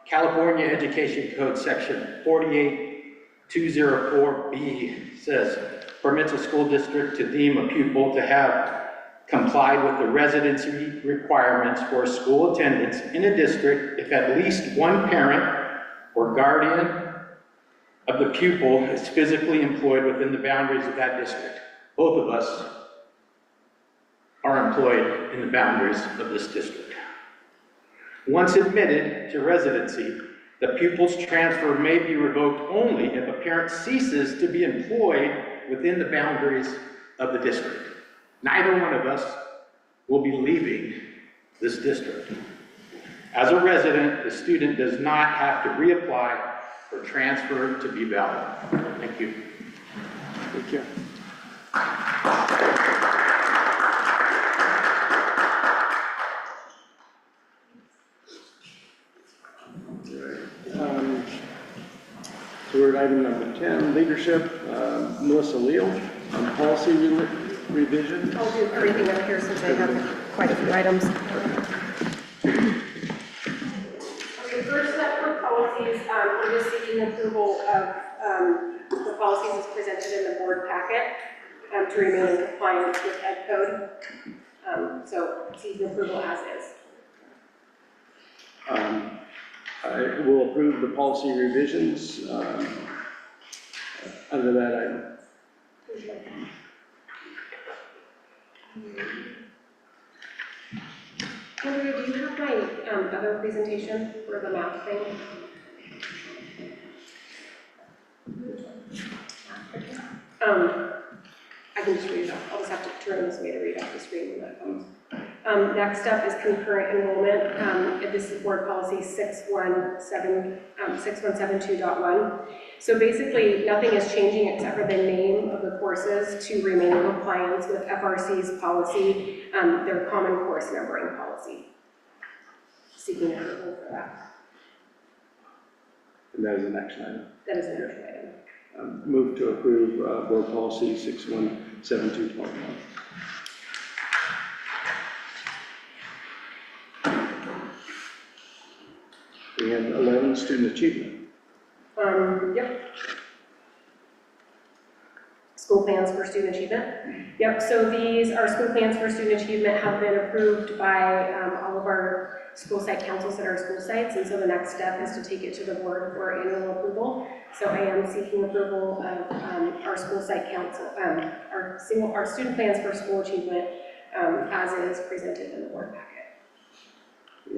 California Education Code Section 48204B says, permits a school district to deem a pupil to have complied with the residency requirements for school attendance in a district if at least one parent or guardian of the pupil is physically employed within the boundaries of that district. Both of us are employed in the boundaries of this district. Once admitted to residency, the pupil's transfer may be revoked only if a parent ceases to be employed within the boundaries of the district. Neither one of us will be leaving this district. As a resident, the student does not have to reapply for transfer to be valid. Thank you. Thank you. So we're at item number 10, leadership. Melissa Leal on policy revision. I'll do everything up here since I have quite a few items. Okay, first up for policies, we're just seeking approval of the policies as presented in the board packet to remain in compliance with Ed Code. So seeking approval as is. I will approve the policy revisions under that item. Andrea, do you have my other presentation for the math thing? I can just read it off. I'll just have to turn this way to read off the screen when that comes. Next up is concurrent enrollment. This is board policy 6172.1. So basically, nothing is changing except for the name of the courses to remain in compliance with FRC's policy, their common course numbering policy. Seeking approval for that. And that is an action item. That is an action item. Move to approve board policy 6172.1. We have 11, student achievement. Yep. School plans for student achievement. Yep, so these, our school plans for student achievement have been approved by all of our school site councils at our school sites, and so the next step is to take it to the board for annual approval. So I am seeking approval of our school site council, our student plans for school achievement as is presented in the board packet.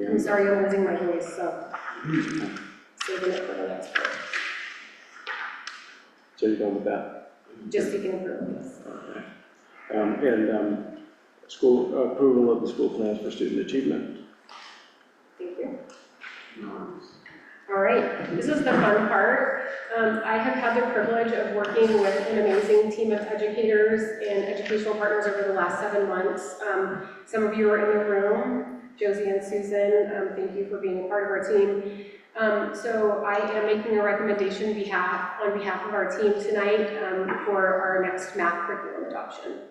I'm sorry, I'm losing my voice, so saving it for the next board. So you're done with that? Just seeking approval, yes. School, approval of the school plans for student achievement. Thank you. All right, this is the fun part. I have had the privilege of working with an amazing team of educators and educational partners over the last 7 months. Some of you are in the room, Josie and Susan, thank you for being a part of our team. So I am making a recommendation on behalf of our team tonight for our next math curriculum adoption.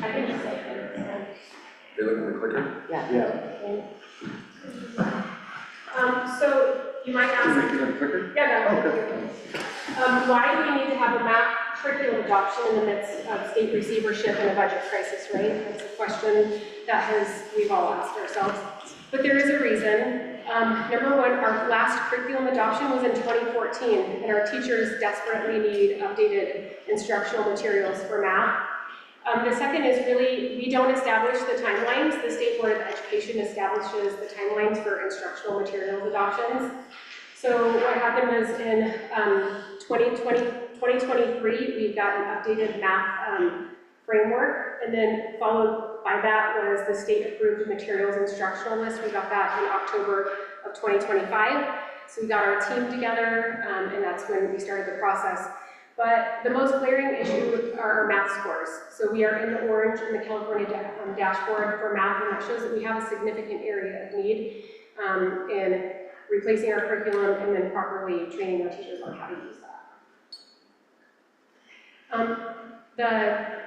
I can just say it. They look at the clicker? Yeah. So you might ask. Can you make it on the clicker? Yeah, no. Okay. Why do we need to have a math curriculum adoption in the midst of state receivership and a budget crisis, right? That's a question that we've all asked ourselves. But there is a reason. Number one, our last curriculum adoption was in 2014, and our teachers desperately need updated instructional materials for math. The second is really, we don't establish the timelines. The State Board of Education establishes the timelines for instructional materials adoptions. So what happened was in 2023, we got an updated math framework, and then followed by that was the state-approved materials instructional list. We got that in October of 2025. So we got our team together, and that's when we started the process. But the most glaring issue are our math scores. So we are in the orange in the California dashboard for math, and that shows that we have a significant area of need in replacing our curriculum and then properly training our teachers on how to use that.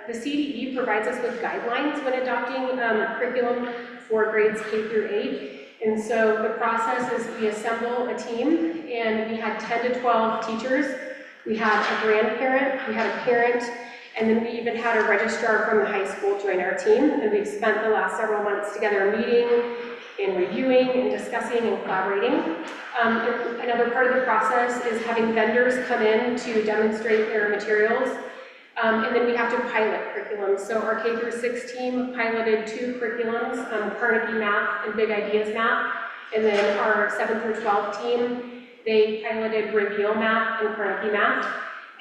The CDE provides us with guidelines when adopting curriculum for grades K through 8. And so the process is we assemble a team, and we had 10 to 12 teachers. We had a grandparent, we had a parent, and then we even had a registrar from the high school join our team. And we've spent the last several months together meeting and reviewing and discussing and collaborating. And another part of the process is having vendors come in to demonstrate their materials. And then we have to pilot curriculums. So our K through 6 team piloted 2 curriculums, Carnegie Math and Big Ideas Math. And then our 7 through 12 team, they piloted Reveal Math and Carnegie Math.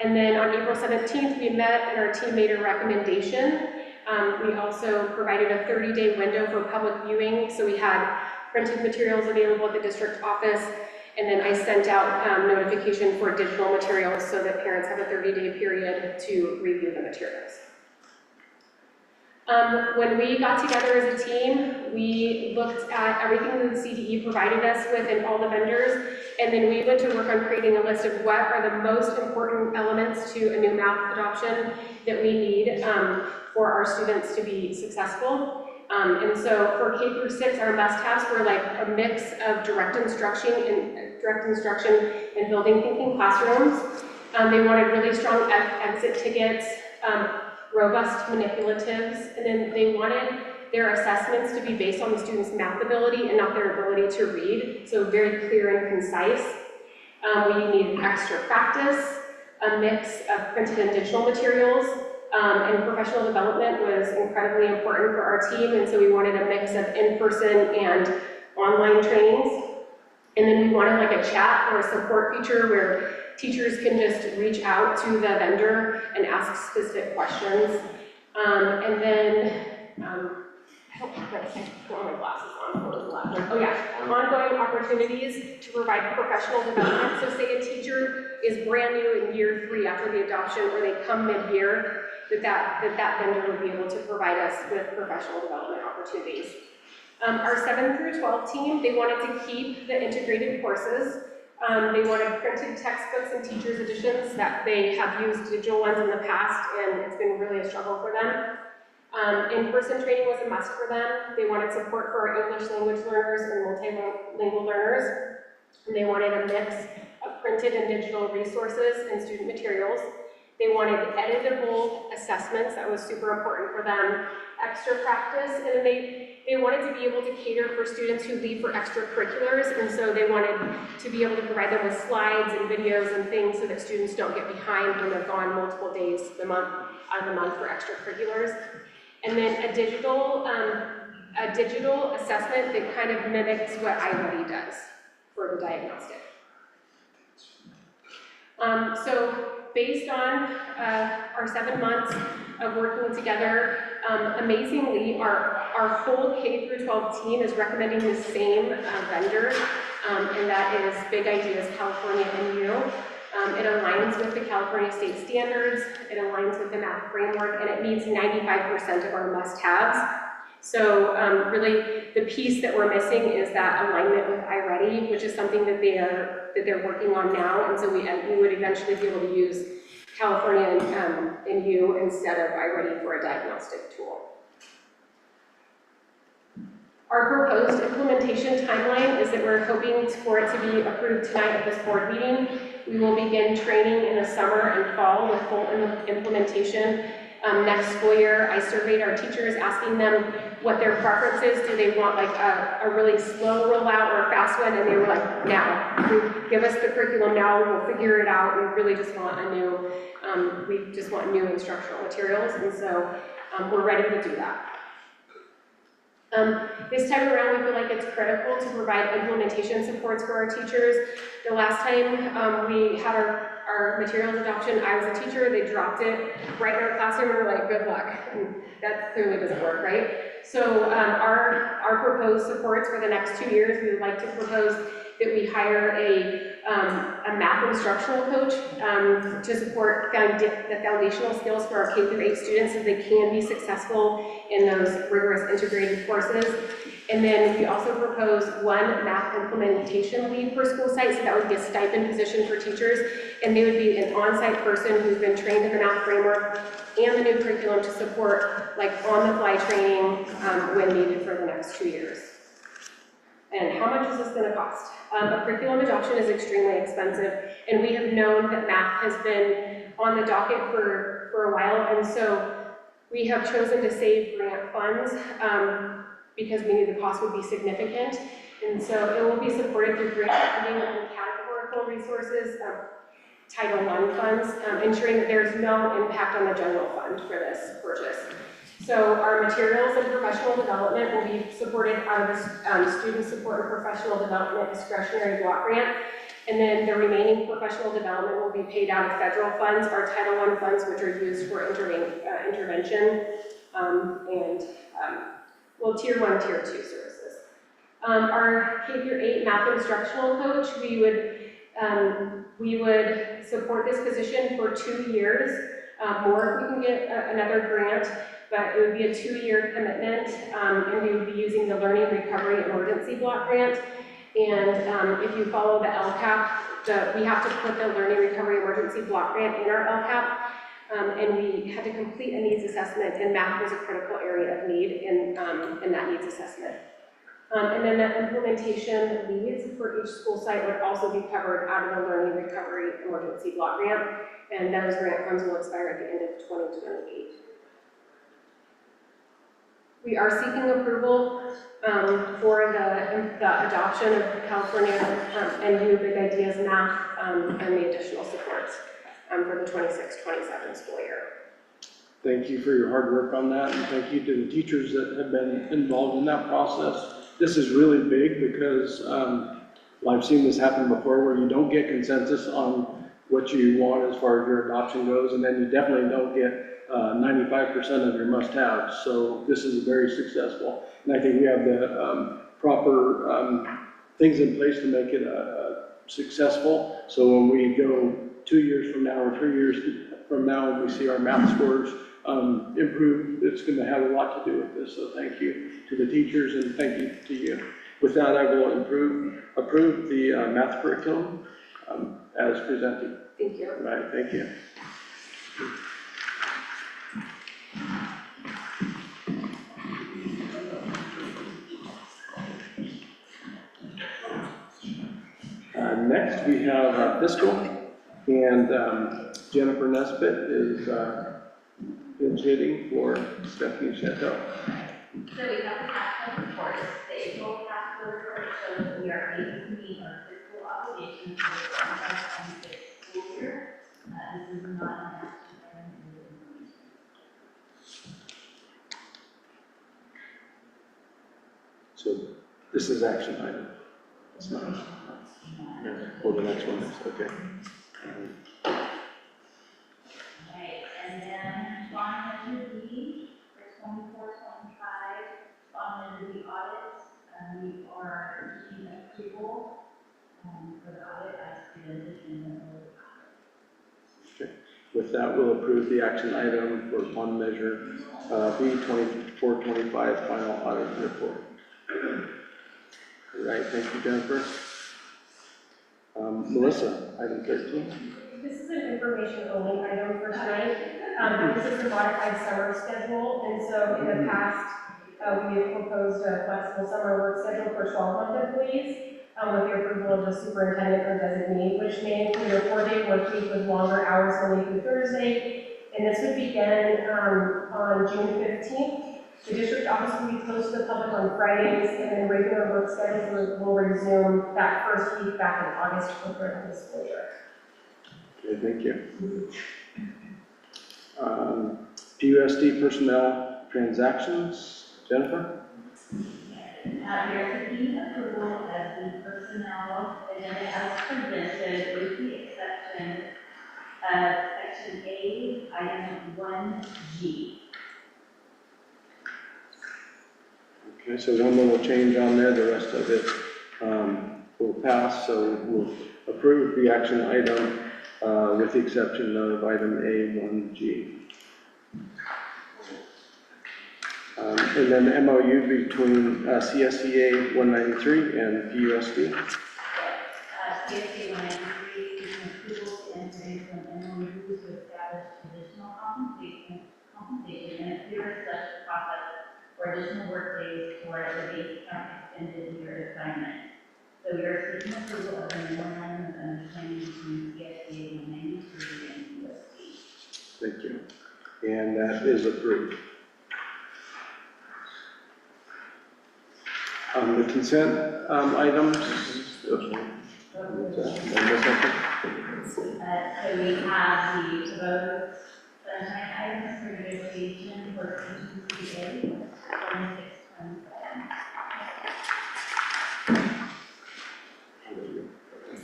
And then on April 17th, we met and our team made a recommendation. We also provided a 30-day window for public viewing. So we had printed materials available at the district office. And then I sent out notification for digital materials so that parents have a 30-day period to review the materials. When we got together as a team, we looked at everything that the CDE provided us with and all the vendors, and then we went to work on creating a list of what are the most important elements to a new math adoption that we need for our students to be successful. And so for K through 6, our must-haves were like a mix of direct instruction and building thinking classrooms. They wanted really strong exit tickets, robust manipulatives, and then they wanted their assessments to be based on the students' math ability and not their ability to read, so very clear and concise. We needed extra practice, a mix of printed and digital materials, and professional development was incredibly important for our team, and so we wanted a mix of in-person and online trainings. And then we wanted like a chat or a support feature where teachers can just reach out to the vendor and ask specific questions. And then, I don't have my glasses on. What was the last one? Oh yeah, ongoing opportunities to provide professional development. So say a teacher is brand new in year 3 after the adoption, or they come mid-year, that vendor would be able to provide us with professional development opportunities. Our 7 through 12 team, they wanted to keep the integrated courses. They wanted printed textbooks and teachers' editions that they have used digital ones in the past, and it's been really a struggle for them. In-person training was a must for them. They wanted support for our English language learners and multilingual learners. And they wanted a mix of printed and digital resources and student materials. They wanted editable assessments, that was super important for them, extra practice, and then they wanted to be able to cater for students who leave for extracurriculars, and so they wanted to be able to provide them with slides and videos and things so that students don't get behind when they're gone multiple days out of the month for extracurriculars. And then a digital assessment that kind of mimics what iReady does for the diagnostic. So based on our 7 months of working together, amazingly, our whole K through 12 team is recommending the same vendor, and that is Big Ideas California NU. It aligns with the California state standards, it aligns with the math framework, and it meets 95% of our must-haves. So really, the piece that we're missing is that alignment with iReady, which is something that they're working on now, and so we would eventually be able to use California NU instead of iReady for a diagnostic tool. Our proposed implementation timeline is that we're hoping for it to be approved tonight at this board meeting. We will begin training in the summer and fall with full implementation next school year. I surveyed our teachers asking them what their preference is. Do they want like a really slow rollout or a fast one? And they were like, now. Give us the curriculum now, we'll figure it out. We really just want new instructional materials, and so we're ready to do that. This time around, we feel like it's critical to provide implementation supports for our teachers. The last time we had our materials adoption, I was a teacher, they dropped it right in our classroom, and we're like, good luck. And that clearly doesn't work, right? So our proposed supports for the next 2 years, we would like to propose that we hire a math instructional coach to support the foundational skills for our K through 8 students so they can be successful in those rigorous integrated courses. And then we also propose 1 math implementation lead per school site, so that would be a stipend position for teachers, and they would be an on-site person who's been trained in the math framework and the new curriculum to support like on-the-fly training when needed for the next 2 years. And how much is this going to cost? A curriculum adoption is extremely expensive, and we have known that math has been on the docket for a while, and so we have chosen to save grant funds because we knew the cost would be significant. And so it will be supported through grant funding and categorical resources, Title I funds, ensuring that there's no impact on the general fund for this purchase. So our materials and professional development will be supported out of the Student Support and Professional Development Discretionary Block Grant. And then the remaining professional development will be paid out of federal funds, our Title I funds, which are used for intervention Tier 1, Tier 2 services. Our K through 8 math instructional coach, we would support this position for 2 years, more if we can get another grant, but it would be a 2-year commitment, and we would be using the Learning Recovery Emergency Block Grant. And if you follow the LCAP, we have to put the Learning Recovery Emergency Block Grant in our LCAP, and we had to complete a needs assessment, and math was a critical area of need in that needs assessment. And then the implementation leads for each school site would also be covered out of the Learning Recovery Emergency Block Grant, and those grant funds will expire at the end of 2028. We are seeking approval for the adoption of California NU Big Ideas Math and the additional supports for the 26-27 school year. Thank you for your hard work on that, and thank you to the teachers that have been involved in that process. This is really big because I've seen this happen before where you don't get consensus on what you want as far as your adoption goes, and then you definitely don't get 95% of your must-haves. So this is very successful, and I think we have the proper things in place to make it successful. So when we go 2 years from now or 3 years from now, and we see our math scores improve, it's going to have a lot to do with this. So thank you to the teachers, and thank you to you. With that, I will approve the math curriculum as presented. Thank you. All right, thank you. Next, we have fiscal. And Jennifer Nesbitt is pinch hitting for Stephanie Chateau. So we have the cash flow report, the April cash flow report shows that we are able to meet our fiscal obligations for the 25-26 school year. This is not an action item, it is information. So this is action item. It's not. Or the next one is, okay. Right, and then bond measure B for 24-25, bond measure B audits, we are seeking approval for the audit as presented in the early. With that, we'll approve the action item for bond measure B 2425 final audit report. All right, thank you, Jennifer. Melissa, item 13. This is an information only item for tonight. This is the modified summer schedule, and so in the past, we have proposed a flexible summer work schedule for 12-month employees with the approval of the superintendent or designee, which may include a 4-day work week with longer hours Monday through Thursday. And this would begin on June 15th. The district office will be closed to the public on Fridays, and then regular work schedules will resume that first week back in August for the school year. Okay, thank you. PUSD personnel transactions, Jennifer? We are seeking approval of the personnel agenda as presented with the exception of section A, item 1G. Okay, so one little change on there, the rest of it will pass, so we'll approve the action item with the exception of item A1G. And then the MOU between CSEA 193 and PUSD. CSA 193 is an approval to enter into an MOU to establish additional compensation and a clear selection process for additional workdays for the base count extended year assignment. So we are seeking approval of the memorandum of understanding between CSA 193 and PUSD. Thank you. And that is approved. The consent items. Okay. So we have the proposed sunshine items for negotiation for PCOE 2627.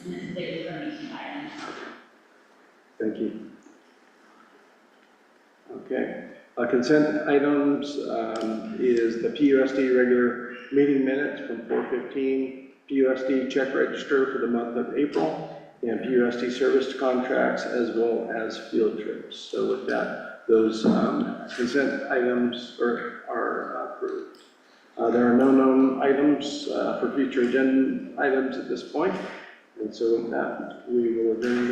This is the information item. Thank you. Okay. Consent items is the PUSD regular meeting minutes from 4/15, PUSD check register for the month of April, and PUSD service contracts as well as field trips. So with that, those consent items are approved. There are no known items for future agenda items at this point. And so with that, we will adjourn